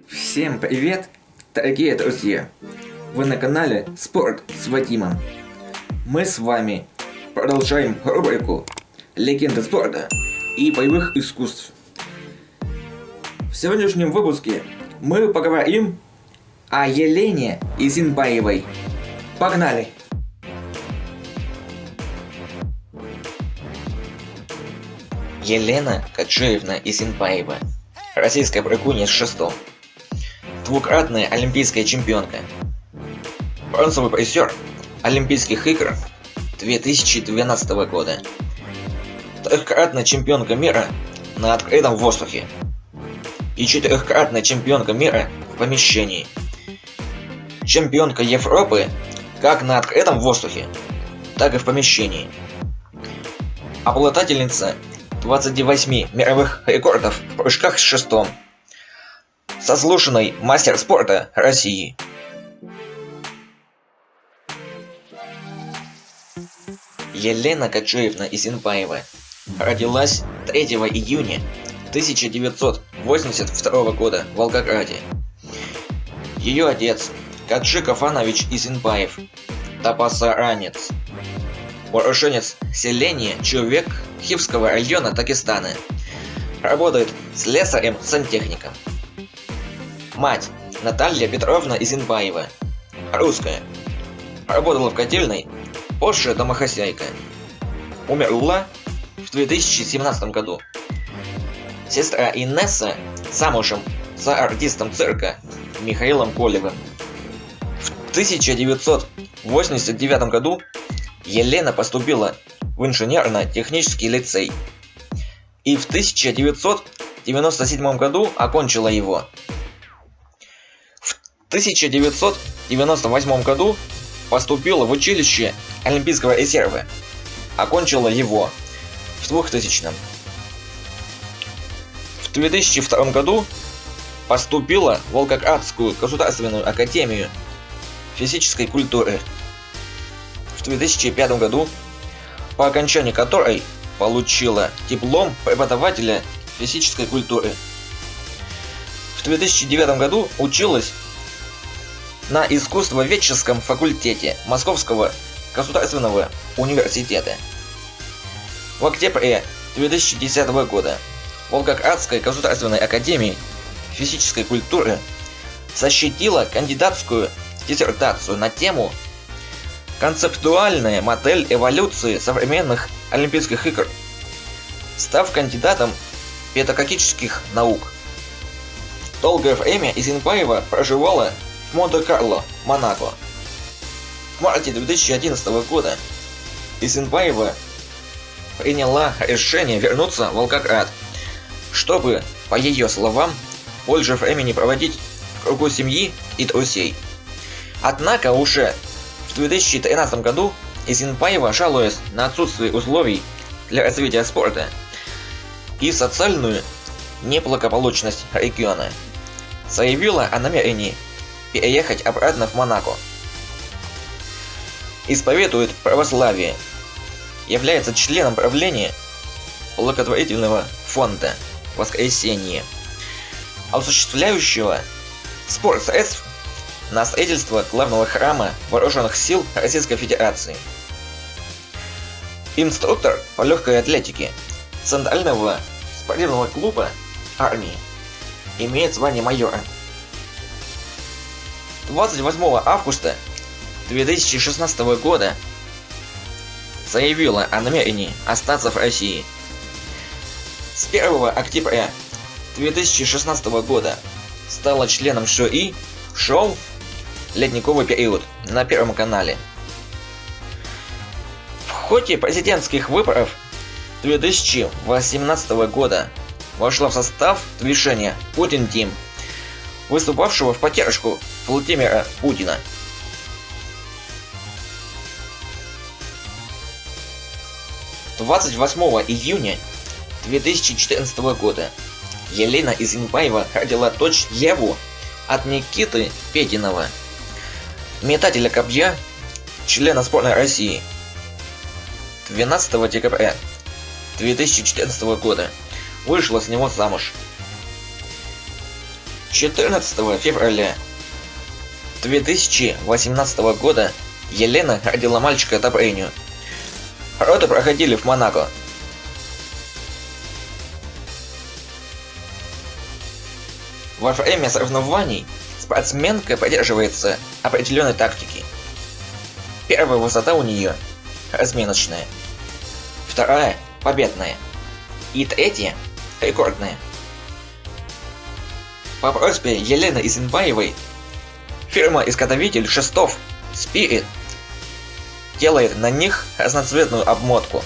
Всем привет, дорогие друзья! Вы на канале Спорт с Вадимом. Мы с вами продолжаем рубрику «Легенды спорта и боевых искусств». В сегодняшнем выпуске мы поговорим о Елене Изинбаевой. Погнали! Елена Каджиевна Изинбаева, российская прыгунья с шестом, двукратная олимпийская чемпионка, бронзовый призер Олимпийских игр 2012 года, трехкратная чемпионка мира на открытом воздухе и четырехкратная чемпионка мира в помещении, чемпионка Европы как на открытом воздухе, так и в помещении, обладательница 28 мировых рекордов в прыжках с шестом, заслуженный мастер спорта России. Елена Каджиевна Изинбаева родилась 3 июня 1982 года в Волгограде. Ее отец Каджи Кафанович Изинбаев, тапасаранец, уроженец селения Чувек Хивского района Дагестана, работает слесарем-сантехником. Мать Наталья Петровна Изинбаева, русская, работала в котельной, позже домохозяйка. Умерла в 2017 году. Сестра Инесса замужем за артистом цирка Михаилом Колевым. В 1989 году Елена поступила в инженерно-технический лицей и в 1997 году окончила его. В 1998 году поступила в училище Олимпийского резерва, окончила его в 2000. В 2002 году поступила в Волгоградскую государственную академию физической культуры. В 2005 году, по окончании которой получила диплом преподавателя физической культуры. В 2009 году училась на искусствоведческом факультете Московского государственного университета. В октябре 2010 года в Волгоградской государственной академии физической культуры защитила кандидатскую диссертацию на тему «Концептуальная модель эволюции современных Олимпийских игр», став кандидатом педагогических наук. Долгое время Изинбаева проживала в Монте-Карло, Монако. В марте 2011 года Изинбаева приняла решение вернуться в Волгоград, чтобы, по ее словам, больше времени проводить в кругу семьи и друзей. Однако уже в 2013 году Изинбаева, жалуясь на отсутствие условий для развития спорта и социальную неблагополучность региона, заявила о намерении переехать обратно в Монако. Исповедует православие, является членом правления благотворительного фонда «Воскресенье», осуществляющего сбор средств на строительство главного храма Вооруженных сил Российской Федерации. Инструктор по легкой атлетике Центрального спортивного клуба армии, имеет звание майора. 28 августа 2016 года заявила о намерении остаться в России. С 1 октября 2016 года стала членом жюри шоу «Ледниковый период» на Первом канале. В ходе президентских выборов 2018 года вошла в состав движения «Путин Тим», выступавшего в поддержку Владимира Путина. – 28 июня 2014 года Елена Изинбаева родила дочь Еву от Никиты Петинова, метателя копья члена сборной России. 12 декабря 2014 года вышла с него замуж. 14 февраля 2018 года Елена родила мальчика Добрыню. Роды проходили в Монако. Во время соревнований спортсменка придерживается определенной тактики. Первая высота у нее разминочная, вторая победная и третья рекордная. По просьбе Елены Изенбаевой фирма-изготовитель шестов Spirit делает на них разноцветную обмотку.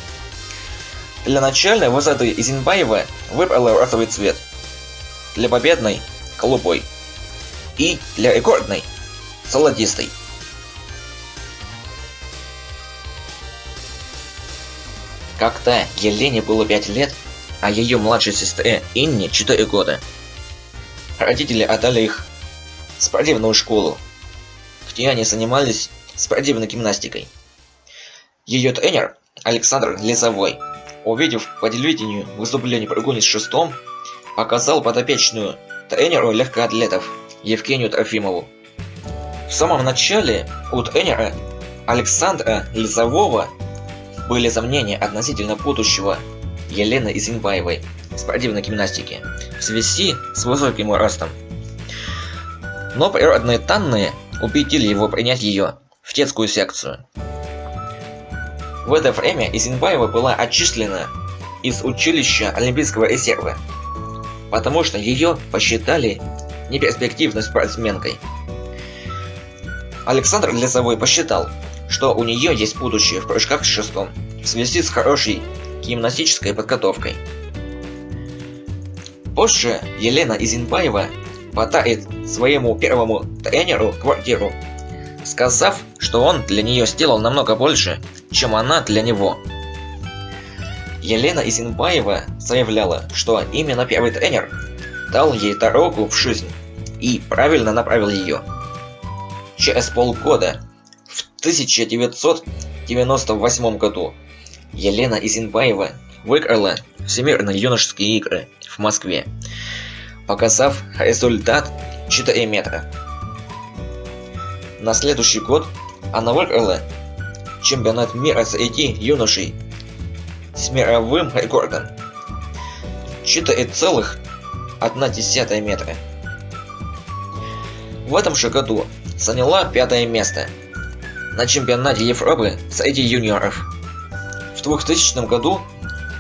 Для начальной высоты Изенбаева выбрала розовый цвет, для победной – голубой и для рекордной – золотистый. Когда Елене было 5 лет, а ее младшей сестре Инне 4 года, родители отдали их в спортивную школу, где они занимались спортивной гимнастикой. Ее тренер Александр Лизовой, увидев по телевидению выступление прыгуни с шестом, показал подопечную тренеру легкоатлетов Евгению Трофимову. В самом начале у тренера Александра Лизового были сомнения относительно будущего Елены Изенбаевой в спортивной гимнастике в связи с высоким ростом. Но природные данные убедили его принять ее в детскую секцию. В это время Изенбаева была отчислена из училища Олимпийского резерва, потому что ее посчитали неперспективной спортсменкой. Александр Лизовой посчитал, что у нее есть будущее в прыжках с шестом в связи с хорошей гимнастической подготовкой. Позже Елена Изенбаева подарит своему первому тренеру квартиру, сказав, что он для нее сделал намного больше, чем она для него. Елена Изенбаева заявляла, что именно первый тренер дал ей дорогу в жизнь и правильно направил ее. Через полгода, в 1998 году, Елена Изенбаева выиграла Всемирные юношеские игры в Москве, показав результат 4 метра. На следующий год она выиграла чемпионат мира среди юношей с мировым рекордом 4,1 метра. В этом же году заняла 5 место на чемпионате Европы среди юниоров. В 2000 году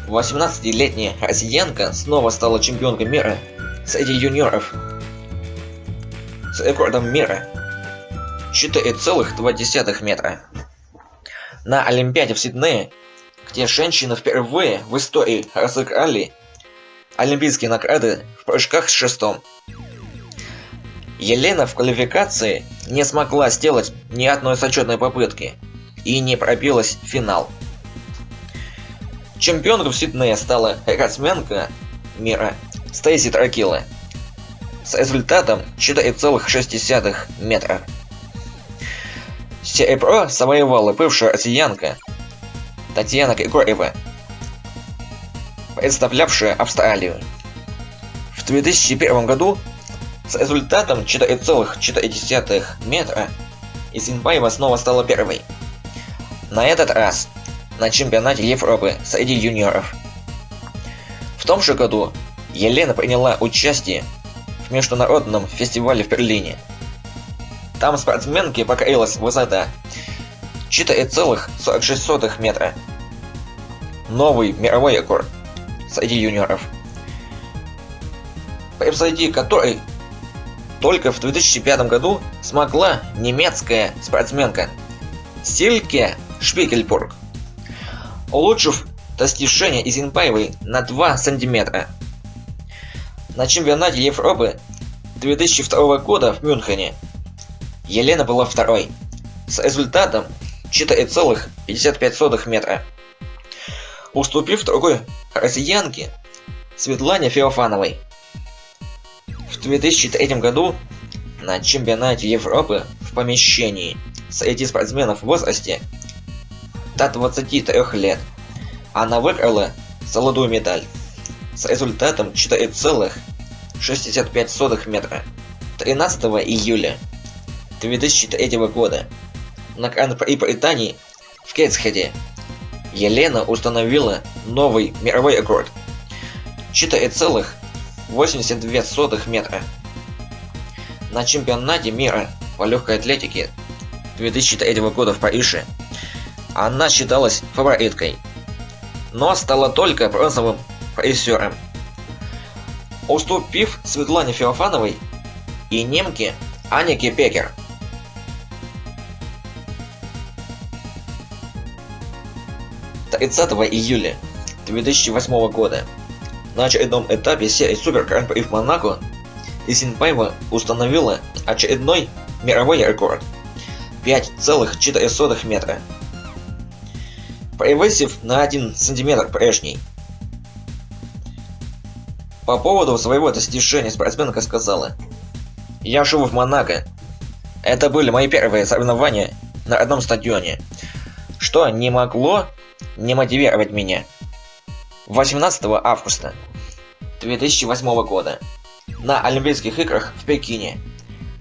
18-летняя россиянка снова стала чемпионкой мира среди юниоров с рекордом мира 4,2 метра. На Олимпиаде в Сиднее, где женщины впервые в истории разыграли олимпийские награды в прыжках с шестом, Елена в квалификации не смогла сделать ни одной зачетной попытки и не пробилась в финал. Чемпионкой в Сиднее стала рекордсменка мира Стейси Тракила с результатом 4,6 метра. Серебро завоевала бывшая россиянка Татьяна Григорьева, представлявшая Австралию. В 2001 году с результатом 4,4 метра Изенбаева снова стала первой. На этот раз на чемпионате Европы среди юниоров. В том же году Елена приняла участие в международном фестивале в Берлине. Там спортсменке покорилась высота 4,46 метра. Новый мировой рекорд среди юниоров, превзойти который только в 2005 году смогла немецкая спортсменка Сильке Шпигельбург, улучшив достижение Изенбаевой на 2 сантиметра. На чемпионате Европы 2002 года в Мюнхене Елена была второй с результатом 4,55 метра, уступив другой россиянке Светлане Феофановой. В 2003 году на чемпионате Европы в помещении среди спортсменов в возрасте до 23 лет. Она выиграла золотую медаль с результатом 4,65 метра. 13 июля 2003 года на Гран-при Британии в Кетсхеде Елена установила новый мировой рекорд 4,82 метра. На чемпионате мира по легкой атлетике 2003 года в Париже она считалась фавориткой, но стала только бронзовым призером, уступив Светлане Феофановой и немке Аннике Беккер. 30 июля 2008 года на очередном этапе серии Супер Гран-при в Монако Исенбаева установила очередной мировой рекорд 5,4 метра, превысив на 1 сантиметр прежний. По поводу своего достижения спортсменка сказала: «Я живу в Монако. Это были мои первые соревнования на одном стадионе, что не могло не мотивировать меня». 18 августа 2008 года на Олимпийских играх в Пекине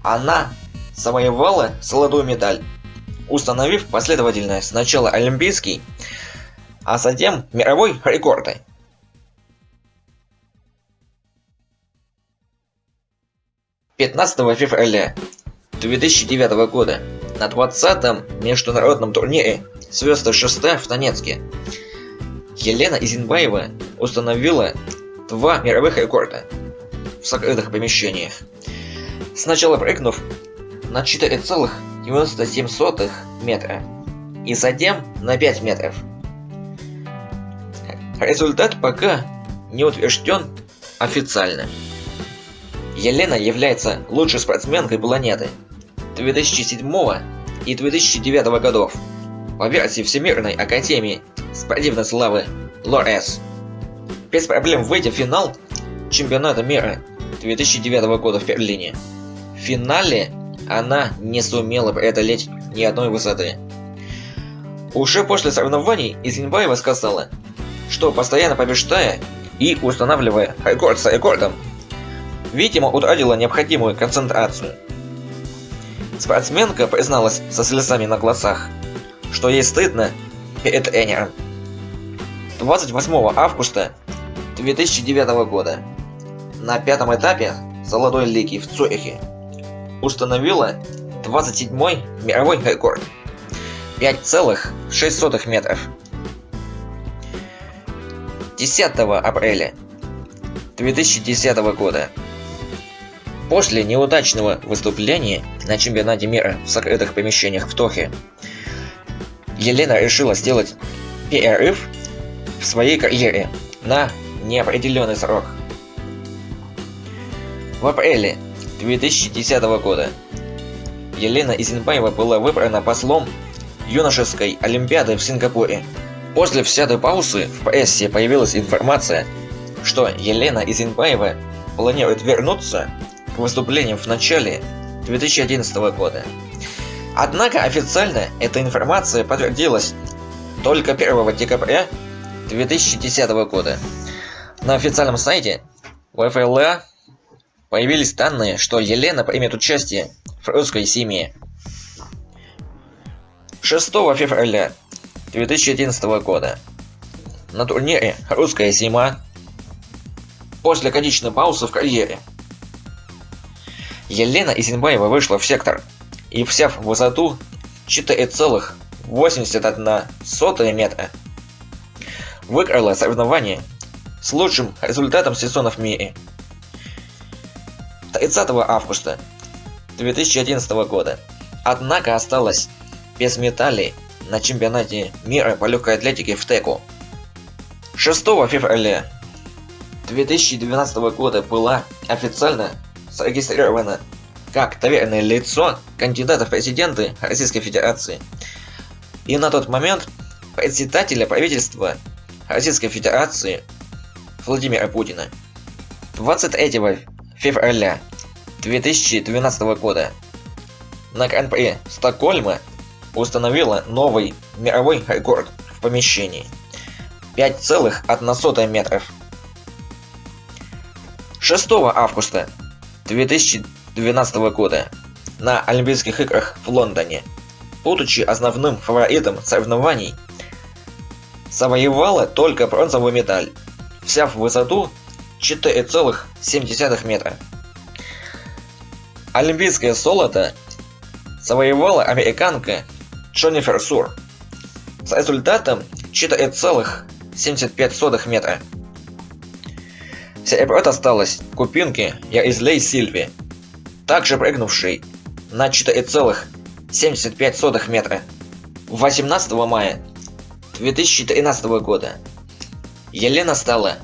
она завоевала золотую медаль, установив последовательно сначала олимпийский, а затем мировой рекорды. — 15 февраля 2009 года на 20-м международном турнире «Звезды шеста» в Донецке Елена Исенбаева установила 2 мировых рекорда в закрытых помещениях, сначала прыгнув на 4,97 метра и затем на 5 метров. Результат пока не утвержден официально. Елена является лучшей спортсменкой планеты 2007 и 2009 годов по версии Всемирной академии спортивной славы ЛОРС. Без проблем выйдя в финал чемпионата мира 2009 года в Берлине. В финале она не сумела преодолеть ни одной высоты. Уже после соревнований Исенбаева сказала, что постоянно побеждая и устанавливая рекорд за рекордом, видимо, утратила необходимую концентрацию. Спортсменка призналась со слезами на глазах, что ей стыдно перед тренером. 28 августа 2009 года на 5-м этапе Золотой лиги в Цюрихе установила 27-й мировой рекорд 5,6 метров. 10 апреля 2010 года после неудачного выступления на чемпионате мира в закрытых помещениях в Тохе Елена решила сделать перерыв в своей карьере на неопределенный срок. В апреле 2010 года Елена Исенбаева была выбрана послом юношеской олимпиады в Сингапуре. После взятой паузы в прессе появилась информация, что Елена Исенбаева планирует вернуться к выступлениям в начале 2011 года. Однако официально эта информация подтвердилась только 1 декабря 2010 года. На официальном сайте ВФЛА появились данные, что Елена примет участие в русской семье. 6 февраля 2011 года на турнире «Русская зима» после годичной паузы в карьере Елена Исенбаева вышла в сектор и, взяв высоту 4,81 метра, выиграла соревнование с лучшим результатом сезона в мире. 30 августа 2011 года, однако осталась без медалей на чемпионате мира по легкой атлетике в Теку. 6 февраля 2012 года была официально зарегистрирована как доверенное лицо кандидата в президенты Российской Федерации и на тот момент председателя правительства Российской Федерации Владимира Путина. 23 февраля 2012 года на Гран-при Стокгольма установила новый мировой рекорд в помещении – 5,1 метров. 6 августа 2012 года на Олимпийских играх в Лондоне, будучи основным фаворитом соревнований, завоевала только бронзовый медаль, взяв высоту 4,7 метра. Олимпийское золото завоевала американка Дженнифер Сур с результатом 4,75 метра. Серебро досталось кубинке Яризлей Сильве, также прыгнувшей на 4,75 метра. 18 мая 2013 года Елена стала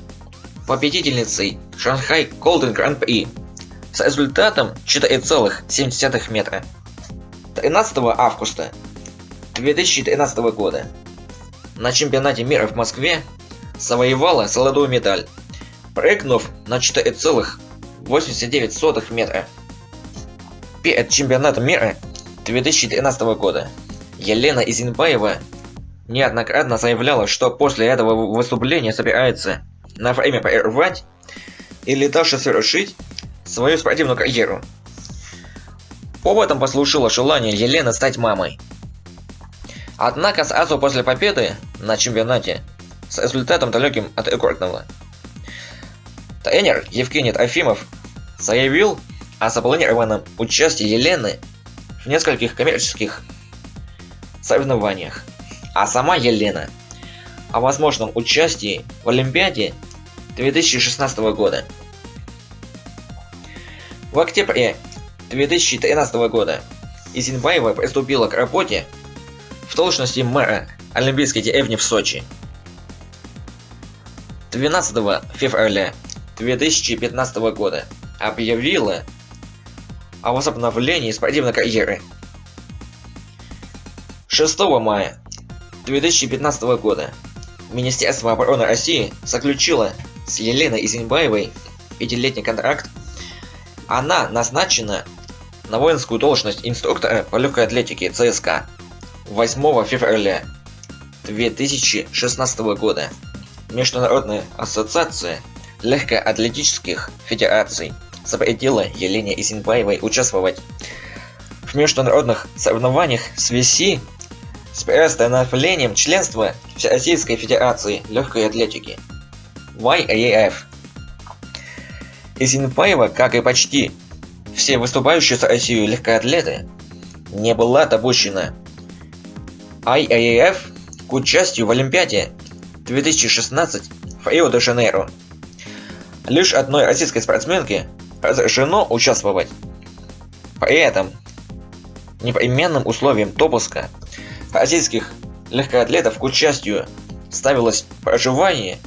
победительницей Шанхай Golden Grand Prix с результатом 4,7 метра. 13 августа 2013 года на чемпионате мира в Москве завоевала золотую медаль, прыгнув на 4,89 метра. Перед чемпионатом мира 2013 года Елена Изенбаева неоднократно заявляла, что после этого выступления собирается на время прервать или даже совершить свою спортивную карьеру. Поводом послужило желание Елены стать мамой. Однако сразу после победы на чемпионате с результатом далеким от рекордного, тренер Евгений Трофимов заявил о запланированном участии Елены в нескольких коммерческих соревнованиях, а сама Елена о возможном участии в Олимпиаде 2016 года. В октябре 2013 года Изенбаева приступила к работе в должности мэра Олимпийской деревни в Сочи. 12 февраля 2015 года объявила о возобновлении спортивной карьеры. 6 мая 2015 года Министерство обороны России заключило с Еленой Изенбаевой 5-летний контракт. Она назначена на воинскую должность инструктора по легкой атлетике ЦСКА 8 февраля 2016 года. Международная ассоциация легкоатлетических федераций запретила Елене Изенбаевой участвовать в международных соревнованиях в связи с приостановлением членства Всероссийской Федерации Легкой Атлетики YAF. Изенбаева, как и почти все выступающие за Россию легкоатлеты, не была допущена IAAF к участию в Олимпиаде 2016 в Рио-де-Жанейро. Лишь одной российской спортсменке разрешено участвовать. При этом непременным условием допуска российских легкоатлетов к участию ставилось проживание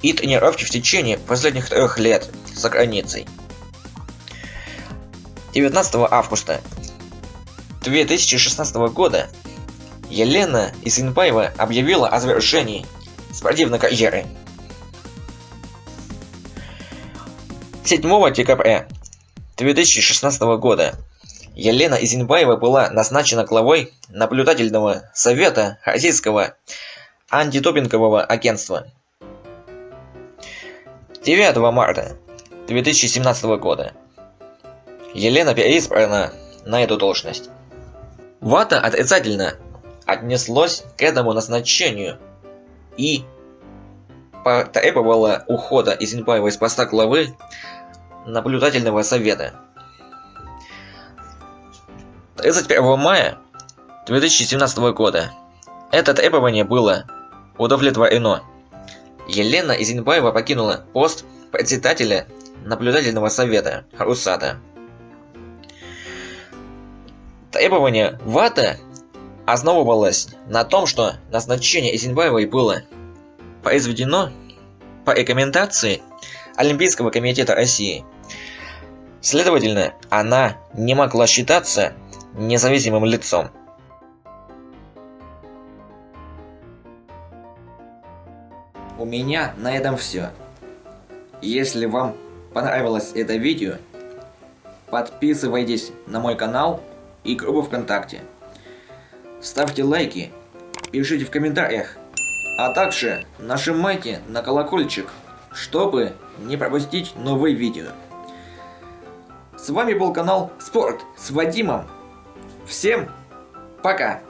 и тренировки в течение последних 3 лет за границей. 19 августа 2016 года Елена Изенбаева объявила о завершении спортивной карьеры. 7 декабря 2016 года Елена Изенбаева была назначена главой наблюдательного совета Российского антидопингового агентства. 9 марта 2017 года Елена переизбрана на эту должность. ВАДА отрицательно отнеслось к этому назначению и потребовала ухода Изенбаевой с поста главы наблюдательного совета. 31 мая 2017 года это требование было удовлетворено. Елена Изенбаева покинула пост председателя наблюдательного совета РУСАДА. Требование ВАДА основывалось на том, что назначение Изенбаевой было произведено по рекомендации Олимпийского комитета России. Следовательно, она не могла считаться независимым лицом. У меня на этом все. Если вам понравилось это видео, подписывайтесь на мой канал и группу ВКонтакте. ставьте лайки, пишите в комментариях, а также нажимайте на колокольчик, чтобы не пропустить новые видео. С вами был канал Спорт с Вадимом. Всем пока!